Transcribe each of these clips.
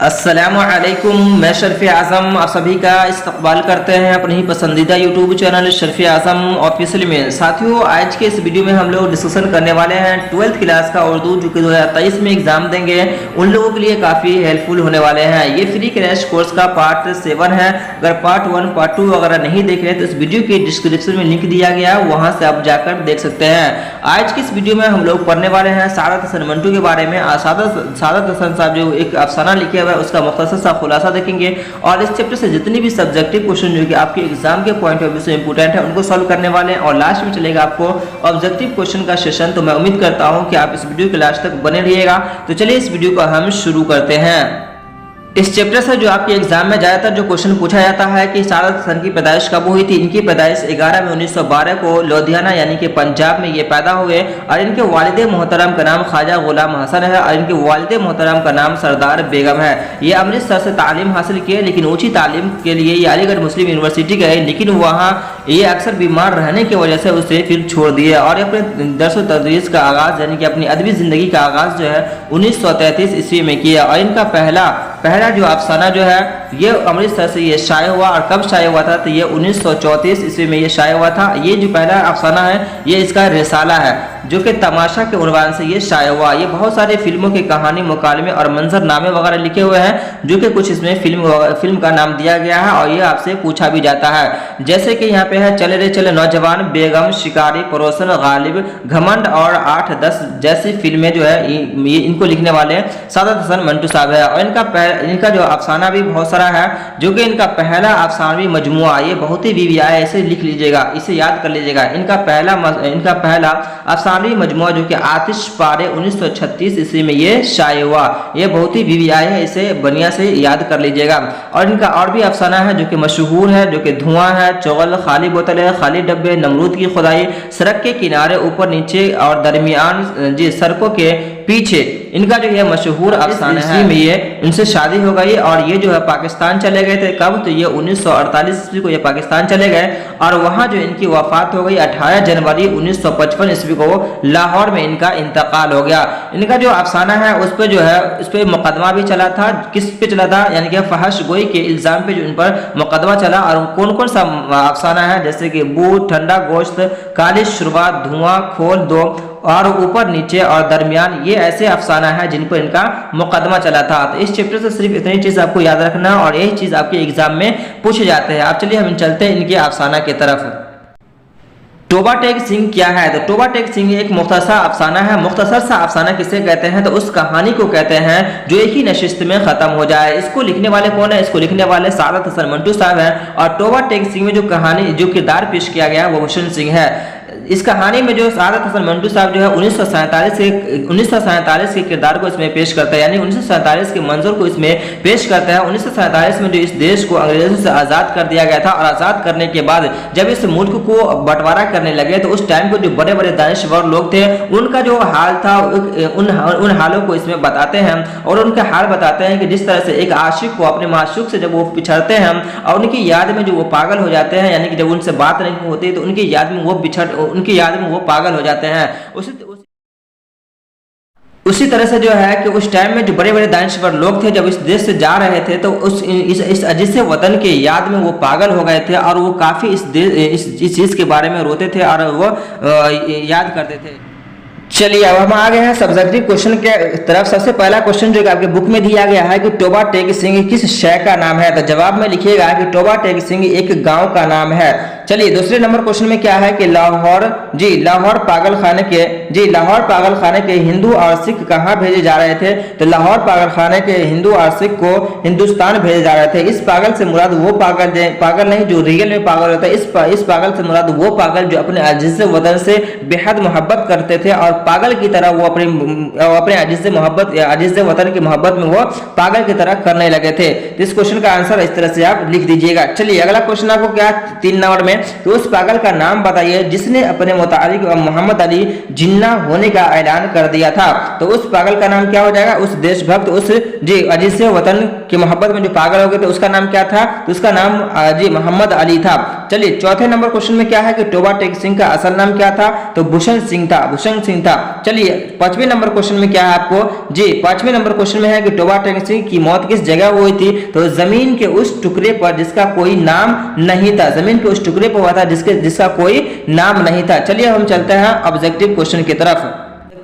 अस्सलामुअलैकुम, मैं शर्फ़ आज़म आप सभी का इस्तकबाल करते हैं अपने ही पसंदीदा यूट्यूब चैनल शर्फ़ आज़म ऑफिशियल में। साथियों, आज के इस वीडियो में हम लोग डिस्कशन करने वाले हैं 12th क्लास का उर्दू जो कि 2023 में एग्जाम देंगे उन लोगों के लिए काफ़ी हेल्पफुल होने वाले हैं। ये फ्री क्रैश कोर्स का पार्ट 7 है। अगर पार्ट 1 पार्ट 2 वगैरह नहीं देख रहे तो इस वीडियो के डिस्क्रिप्शन में लिंक दिया गया, वहाँ से आप जाकर देख सकते हैं। आज की इस वीडियो में हम लोग पढ़ने वाले हैं सादत हसन मंटू के बारे में। सादत हसन साहब जो एक अफसाना लिखे हुआ है उसका मुख्तसर सा खुलासा देखेंगे और इस चैप्टर से जितनी भी सब्जेक्टिव क्वेश्चन जो कि आपके एग्जाम के पॉइंट ऑफ व्यू से इंपोर्टेंट है उनको सॉल्व करने वाले हैं और लास्ट में चलेगा आपको ऑब्जेक्टिव क्वेश्चन का सेशन। तो मैं उम्मीद करता हूं कि आप इस वीडियो के लास्ट तक बने रहिएगा। तो चलिए इस वीडियो को हम शुरू करते हैं। इस चैप्टर से जो आपके एग्जाम में ज़्यादातर जो क्वेश्चन पूछा जाता है कि सादत हसन की पैदाइश कब हुई थी। इनकी पैदाइश 11 मई 1912 को लुधियाना यानी कि पंजाब में ये पैदा हुए और इनके वालिद मोहतरम का नाम ख्वाजा गुलाम हसन है और इनके वालिद मोहतरम का नाम सरदार बेगम है। ये अमृतसर से तालीम हासिल किए, लेकिन ऊंची तालीम के लिए ये अलीगढ़ मुस्लिम यूनिवर्सिटी गए, लेकिन वहाँ ये अक्सर बीमार रहने की वजह से उसे फिर छोड़ दिए और अपने दर्स व तदरीस का आगाज़ यानी कि अपनी अदबी ज़िंदगी का आगाज़ जो है 1933 ईस्वी में किया। और इनका पहला जो अफसाना जो है ये अमृतसर से ये शाये हुआ। और कब शाये हुआ था तो ये 1934 ईस्वी में ये शाये हुआ था। ये जो पहला अफसाना है ये इसका रिसाला है जो कि तमाशा के उन्वान से ये शाये हुआ। ये बहुत सारे फिल्मों की कहानी, मुकालमे और मंजरनामे वगैरह लिखे हुए हैं जो कि कुछ इसमें फिल्म का नाम दिया गया है और ये आपसे पूछा भी जाता है। जैसे कि यहाँ पे है चले रे चले नौजवान, बेगम, शिकारी, परोसन, गालिब, घमंड और 8-10 जैसी फिल्में जो है ये इनको लिखने वाले सादत हसन मंटू साहब है। और इनका जो अफसाना भी बहुत सारा है जो कि इनका पहला अफसानवी मजमुआ, ये बहुत ही बीवी आया, इसे लिख लीजिएगा, इसे याद कर लीजिएगा। इनका पहला अफसानवी मजमुआ जो कि आतिश पारे 1936 ईस्वी में ये शाये हुआ। ये बहुत ही बीवी आया है, इसे बढ़िया से याद कर लीजिएगा। और इनका और भी अफसाना है जो कि मशहूर है, जो कि धुआं है, चौगल, खाली बोतल है, खाली डब्बे, नमरूद की खुदाई, सड़क के किनारे, ऊपर नीचे और दरमियान जी सड़कों के पीछे। इनका जो है मशहूर अफसाना है में ये इनसे शादी हो गई और ये जो है पाकिस्तान चले गए थे। कब तो ये 1948 ईस्वी को ये पाकिस्तान चले गए और वहाँ जो इनकी वफात हो गई 18 जनवरी 1955 ईस्वी को लाहौर में इनका इंतकाल हो गया। इनका जो अफसाना है उस पर जो है उस पर मुकदमा भी चला था। किस पे चला था यानी कि फहश गोई के इल्ज़ाम पे जो इन पर मुकदमा चला। और कौन कौन सा अफसाना है जैसे कि बूट, ठंडा गोश्त, काली शुरुआत, धुआं, खोल दो और ऊपर नीचे और दरमियान, ये ऐसे अफसाना है जिन पर इनका मुकदमा चला था। तो इस चैप्टर से सिर्फ इतनी चीज़ आपको याद रखना और यही चीज़ आपके एग्जाम में पूछे जाते हैं। आप चलिए हम चलते हैं इनके अफसाना की तरफ। तोबा टेक सिंह क्या है? तो तोबा टेक सिंह एक मुख्तसर अफसाना है। मुख्तसर सा अफसाना किसे कहते हैं तो उस कहानी को कहते हैं जो एक ही नशिस्त में खत्म हो जाए। इसको लिखने वाले कौन है? इसको लिखने वाले सादत हसन मंटू साहब हैं। और तोबा टेक सिंह में जो कहानी जो किरदार पेश किया गया वो हुसैन सिंह है। इस कहानी में जो सादत हसन मंटू साहब जो है 1947 के किरदार को इसमें पेश करता है, यानी 1947 के मंजर को इसमें पेश करता है। 1947 में जो इस देश को अंग्रेजों से आज़ाद कर दिया गया था और आज़ाद करने के बाद जब इस मुल्क को बंटवारा करने लगे तो उस टाइम को जो बड़े बड़े दानिश्वर लोग थे उनका जो हाल था उन हालों को इसमें बताते हैं और उनके हाल बताते हैं कि जिस तरह से एक आशिक को अपने माशूक से जब वो पिछड़ते हैं और उनकी याद में जो वो पागल हो जाते हैं, यानी कि जब उनसे बात नहीं होती तो उनकी याद में वो पागल हो जाते हैं। उसी तरह से जो है कि उस टाइम में जो बड़े बड़े दानिश्वर लोग थे जब इस देश से जा रहे थे तो इस अजीज वतन के याद में वो पागल हो गए थे और वो काफ़ी इस चीज़ के बारे में रोते थे और वो याद करते थे। चलिए अब हम आ गए हैं सब्जेक्टिव क्वेश्चन के तरफ। सबसे पहला क्वेश्चन जो आपके बुक में दिया गया है कि तोबा टेक सिंह किस शहर का नाम है? तो जवाब में लिखिएगा कि तोबा टेक सिंह एक गांव का नाम है। चलिए दूसरे नंबर क्वेश्चन में क्या है कि लाहौर पागल खाने के हिंदू और सिख कहाँ भेजे जा रहे थे? तो लाहौर पागल खाने के हिंदू और सिख को हिंदुस्तान भेजे जा रहे थे। इस पागल से मुराद वो पागल नहीं जो रियल में पागल होता है। इस पागल से मुराद वो पागल जो अपने अजीज वतन से बेहद मोहब्बत करते थे और पागल की तरह वो अपने अजीज वतन की मोहब्बत में वो पागल की तरह करने लगे थे। इस क्वेश्चन का आंसर इस तरह से आप लिख दीजिएगा। चलिए अगला क्वेश्चन आपको क्या 3 नंबर में में, तो उस पागल का नाम बताइए जिसने अपने मुतालिक मोहम्मद अली जिन्ना होने का ऐलान कर दिया था। तो उस पागल का नाम क्या हो जाएगा, उस देशभक्त, उस जी अजीज वतन की मोहब्बत में जो पागल हो गए थे उसका नाम क्या था, तो उसका नाम जी मोहम्मद अली था। चलिए चौथे नंबर क्वेश्चन में क्या है कि टोबा टेक सिंह का असल नाम क्या था, तो भूषण सिंह था, भूषण सिंह था। चलिए पांचवें नंबर क्वेश्चन में क्या है आपको, जी पांचवें नंबर क्वेश्चन में है कि टोबा टेक सिंह की मौत किस जगह हुई थी, तो जमीन के उस टुकड़े पर जिसका कोई नाम नहीं था, जमीन के उस टुकड़े पर हुआ था जिसका कोई नाम नहीं था। चलिए हम चलते हैं ऑब्जेक्टिव क्वेश्चन की तरफ।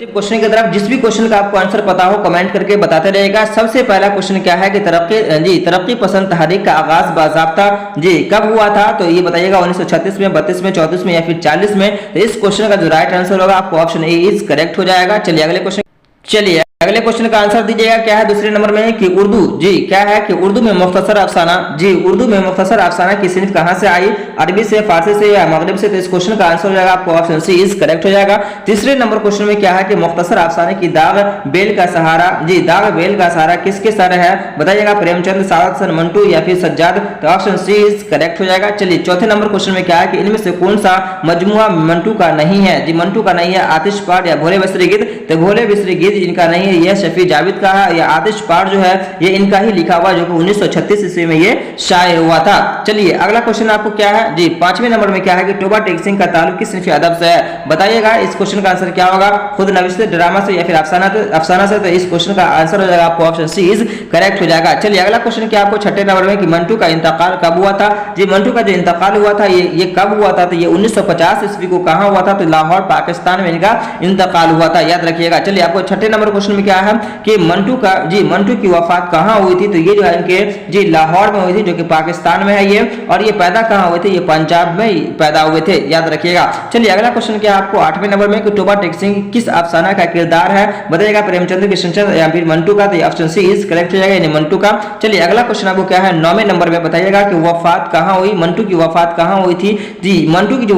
क्वेश्चन की तरफ जिस भी क्वेश्चन का आपको आंसर पता हो कमेंट करके बताते रहेगा। सबसे पहला क्वेश्चन क्या है कि तरक्की पसंद तहरीक का आगाज बाज़ाब्ता जी कब हुआ था, तो ये बताइएगा 1936 में, 32 में, 34 में या फिर 40 में। तो इस क्वेश्चन का जो राइट आंसर होगा आपको ऑप्शन ए इज करेक्ट हो जाएगा। चलिए अगले क्वेश्चन का आंसर दीजिएगा। क्या है दूसरे नंबर में कि उर्दू जी क्या है कि उर्दू में मुख्तसर अफसाना, जी उर्दू में मुख्तसर अफसाना की सिनफ कहां से आई, अरबी से, फारसी से या मगरिब से। तो इस क्वेश्चन का आंसर हो जाएगा आपको ऑप्शन सी इज करेक्ट हो जाएगा। तीसरे नंबर क्वेश्चन में क्या है कि मुख्तसर अफसाने की दाग बेल का सहारा, जी दाग बेल का सहारा किसके सर है, बताइएगा प्रेमचंद, सादत हसन मंटू या फिर सज्जाद। तो ऑप्शन सी इज करेक्ट हो जाएगा। चलिए चौथे नंबर क्वेश्चन में क्या है कि इनमें से कौन सा मजमुआ मंटू का नहीं है, जी मंटू का नहीं है, आतिश पाठ या भोले बसरी गीत। तो भोले बसरी गीत इनका नहीं है, यह शफी जावेद का है। या आतिश पाठ जो है ये इनका ही लिखा हुआ जो कि 1936 ईस्वी में ये शाये हुआ था। चलिए अगला क्वेश्चन आपको क्या है, जी पांचवें नंबर में क्या है कि टोबा टेक सिंह का ताल्लुक किस सिनफ अदब से है, बताइएगा। इस क्वेश्चन का आंसर क्या होगा, खुद नविश्त ड्रामा से या फिर अफसाना से। तो इस क्वेश्चन का आंसर हो जाएगा आपको ऑप्शन सी इज करेक्ट हो जाएगा। चलिए अगला क्वेश्चन क्या आपको छठे नंबर में कि मंटू का इंतकाल कब हुआ था, जी मंटू का जो इंतकाल हुआ था ये कब हुआ था, तो ये 1950 ईस्वी को कहां हुआ था, तो लाहौर पाकिस्तान में इनका इंतकाल हुआ था, याद रखिएगा। चलिए आपको छठे नंबर क्वेश्चन में क्या है कि मंटू की वफात कहां हुई थी, तो ये जो है इनके जी लाहौर में हुई थी जो कि पाकिस्तान में है ये, और ये पैदा कहां हुए थे, ये पंजाब में पैदा हुए थे, याद रखिएगा। चलिए अगला क्वेश्चन क्या आपको आठवें नंबर में कि टोबा टेक सिंह किस अफसाना का किरदार है, बताइएगा प्रेमचंद, कृष्णचंद्र या फिर मंटू का। तो ऑप्शन सी इज करेक्ट हो जाएगा, यानी मंटू का। चलिए अगला क्वेश्चन आपको क्या है नौवें नंबर में, बताइएगा कि वफात कहां हुई, मंटू की वफात कहां हुई थी। जी मंटू की जो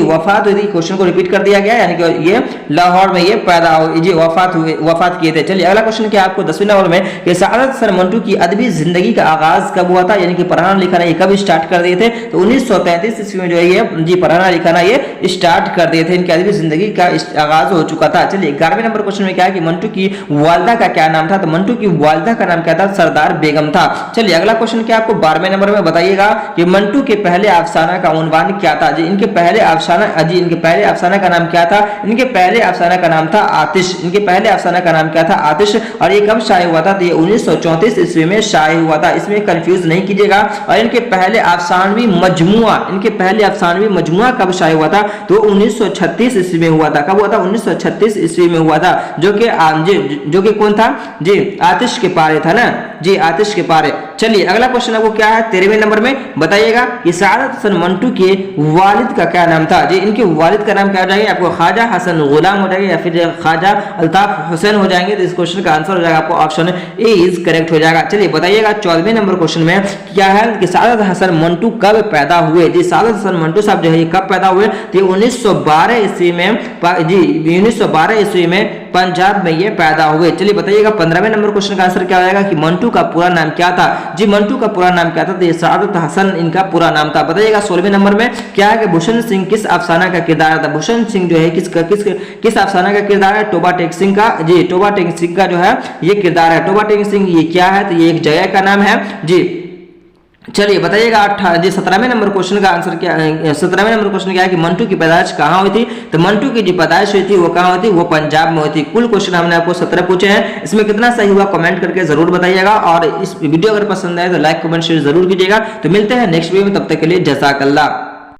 वफात हुई थी, क्वेश्चन को रिपीट कर दिया गया, यानी कि ये लाहौर में ये पैदा हुई, जी वफात किए थे। चलिए अगला क्वेश्चन क्या आपको 10वें नंबर में कि सादत हसन मंटू की अदबी जिंदगी का आगाज कब हुआ था, यानी कि पढ़ाना लिखाना ये कब स्टार्ट कर दिए थे, तो 1933 ईस्वी में जो है ये जी पढ़ाना लिखाना ये स्टार्ट कर दिए थे, इनकी अदबी जिंदगी का आगाज हो चुका था। चलिए 11वें नंबर क्वेश्चन में क्या है कि मंटू की वालिदा का क्या नाम था, तो मंटू की वालिदा का नाम क्या था, सरदार बेगम था। चलिए अगला क्वेश्चन क्या आपको 12वें नंबर में, बताइएगा कि मंटू के पहले अफसाना का उन्वान क्या था, जी इनके पहले अफसाना का नाम क्या था, इनके पहले अफसाना का नाम था आतिश, इनके पहले अफसाना का नाम क्या था, आतिश। और ये कब शाये हुआ था, तो ये 1934 ईस्वी में शाये हुआ था, इसमें कंफ्यूज नहीं कीजिएगा। और इनके पहले अफसानवी मजमुआ कब शाये हुआ था, तो 1936 ईस्वी में हुआ था। कब हुआ था, 1936 ईस्वी में हुआ था, जो कि कौन था, जी आतिश के पारे था ना, जी आतिश के पारे। चलिए अगला क्वेश्चन आपको क्या है 13वें नंबर में, बताइएगा कि सादत हसन मंटू के वालिद का क्या नाम था, जी इनके वालिद का नाम क्या हो जाएगा, आपको ख्वाजा हसन गुलाम हो जाएगा या फिर ख्वाजा अल्ताफ हुसैन हो जाएंगे। तो इस क्वेश्चन का आंसर हो जाएगा आपको ऑप्शन ए इज करेक्ट हो जाएगा। चलिए बताइएगा 14वें नंबर क्वेश्चन में क्या है कि सादत हसन मंटू कब पैदा हुए, जी सादत हसन मंटू साहब जो है कब पैदा हुए, तो 1912 ईस्वी में, जी 1912 ईस्वी में पंजाब में ये पैदा हुए। चलिए बताइएगा 15वें नंबर क्वेश्चन का आंसर क्या आएगा कि मंटू का पूरा नाम क्या था, जी मंटू का पूरा नाम क्या था, तो ये सादत हसन इनका पूरा नाम था। बताइएगा 16वें नंबर में क्या है कि भूषण सिंह किस अफसाना का किरदार था, भूषण सिंह जो है किस अफसाना का किरदार है, टोबा टेक सिंह का, जी टोबा टेक सिंह का जो है ये किरदार है। टोबा टेक सिंह ये क्या है, तो ये एक जगह का नाम है जी। चलिए बताइएगा 17वें नंबर क्वेश्चन का आंसर क्या है, 17वें नंबर क्वेश्चन क्या है कि मंटू की पैदाइश कहाँ हुई थी, तो मंटू की जो पैदाइश हुई थी वो कहाँ हुई थी, वो पंजाब में हुई थी। कुल क्वेश्चन हमने आपको 17 पूछे हैं, इसमें कितना सही हुआ कमेंट करके जरूर बताइएगा। और इस वीडियो अगर पसंद आए तो लाइक कमेंट शेयर जरूर कीजिएगा। तो मिलते हैं नेक्स्ट वीडियो में, तब तक के लिए जज़ाकल्लाह।